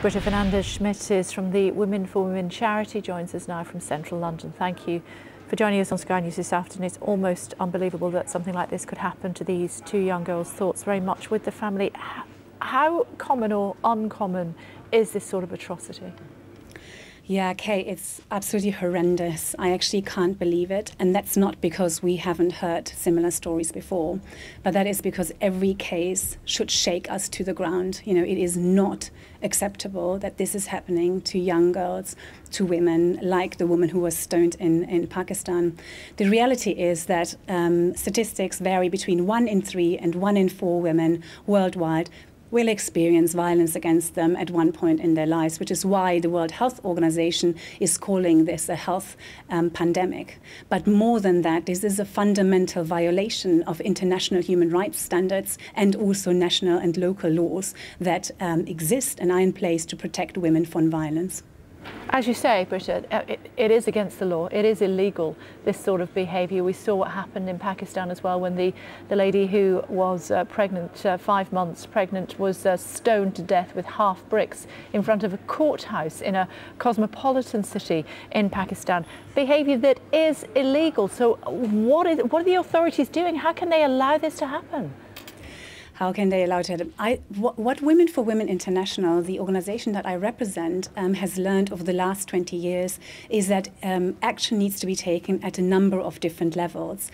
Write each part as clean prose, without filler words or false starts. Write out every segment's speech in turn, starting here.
Brita Fernandez Schmidt is from the Women for Women charity, joins us now from central London. Thank you for joining us on Sky News this afternoon. It's almost unbelievable that something like this could happen to these two young girls. Thoughts very much with the family. How common or uncommon is this sort of atrocity? Yeah, Kay, it's absolutely horrendous. I actually can't believe it. And that's not because we haven't heard similar stories before, but that is because every case should shake us to the ground. You know, it is not acceptable that this is happening to young girls, to women, like the woman who was stoned in Pakistan. The reality is that statistics vary between 1 in 3 and 1 in 4 women worldwide will experience violence against them at one point in their lives, which is why the World Health Organization is calling this a health pandemic. But more than that, this is a fundamental violation of international human rights standards and also national and local laws that exist and are in place to protect women from violence. As you say, Brita, it is against the law. It is illegal, this sort of behaviour. We saw what happened in Pakistan as well when the lady who was pregnant, 5 months pregnant, was stoned to death with half bricks in front of a courthouse in a cosmopolitan city in Pakistan. Behaviour that is illegal. So what are the authorities doing? How can they allow this to happen? How can they allow it to happen? What Women for Women International, the organization that I represent, has learned over the last 20 years is that action needs to be taken at a number of different levels.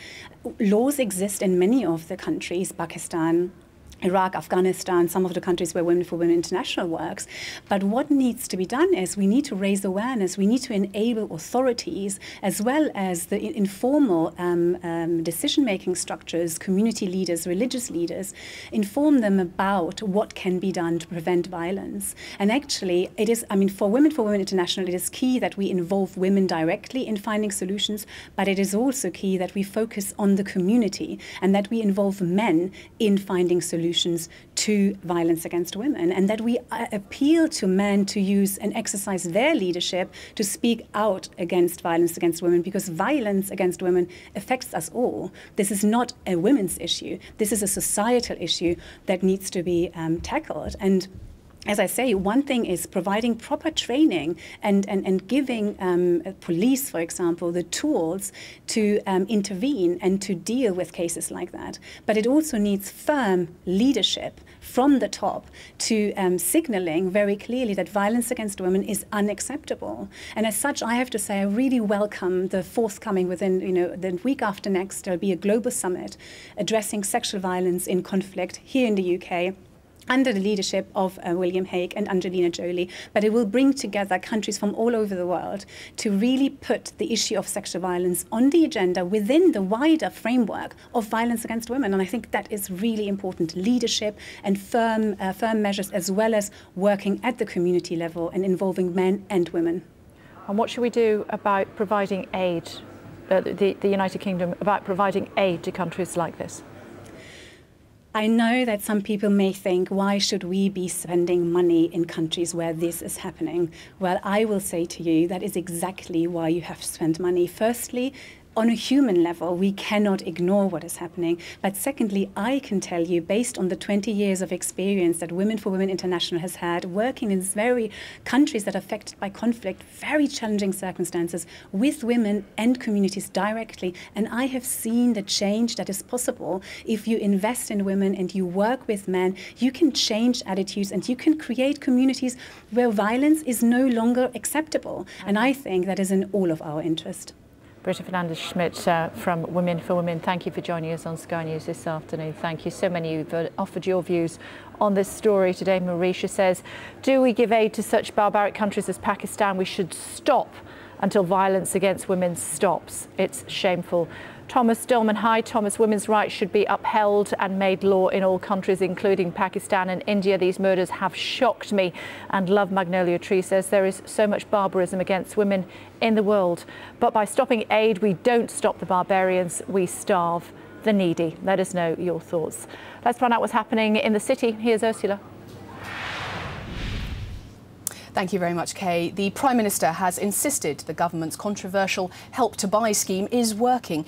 Laws exist in many of the countries, Pakistan, Iraq, Afghanistan, some of the countries where Women for Women International works. But what needs to be done is we need to raise awareness. We need to enable authorities as well as the informal decision-making structures, community leaders, religious leaders, inform them about what can be done to prevent violence. And actually, it is, for Women International, it is key that we involve women directly in finding solutions, but it is also key that we focus on the community and that we involve men in finding solutions to violence against women, and that we appeal to men to use and exercise their leadership to speak out against violence against women, because violence against women affects us all. This is not a women's issue. This is a societal issue that needs to be tackled. And as I say, one thing is providing proper training and giving police, for example, the tools to intervene and to deal with cases like that. But it also needs firm leadership from the top to signaling very clearly that violence against women is unacceptable. And as such, I have to say, I really welcome the forthcoming within, the week after next, there'll be a global summit addressing sexual violence in conflict here in the UK, under the leadership of William Hague and Angelina Jolie, but it will bring together countries from all over the world to really put the issue of sexual violence on the agenda within the wider framework of violence against women. And I think that is really important, leadership and firm measures, as well as working at the community level and involving men and women. And what should we do about providing aid, the United Kingdom, about providing aid to countries like this? I know that some people may think, why should we be spending money in countries where this is happening? Well, I will say to you, that is exactly why you have to spend money. Firstly, on a human level, we cannot ignore what is happening. But secondly, I can tell you, based on the 20 years of experience that Women for Women International has had, working in very countries that are affected by conflict, very challenging circumstances, with women and communities directly. And I have seen the change that is possible. If you invest in women and you work with men, you can change attitudes and you can create communities where violence is no longer acceptable. And I think that is in all of our interest. Brita Fernandez Schmidt from Women for Women, thank you for joining us on Sky News this afternoon. Thank you. So many of you have offered your views on this story today. Marisha says, do we give aid to such barbaric countries as Pakistan? We should stop until violence against women stops. It's shameful. Thomas Dolman, hi. Thomas, women's rights should be upheld and made law in all countries, including Pakistan and India. These murders have shocked me. And Love Magnolia Tree says there is so much barbarism against women in the world. But by stopping aid, we don't stop the barbarians, we starve the needy. Let us know your thoughts. Let's find out what's happening in the city. Here's Ursula. Thank you very much, Kay. The Prime Minister has insisted the government's controversial Help to Buy scheme is working.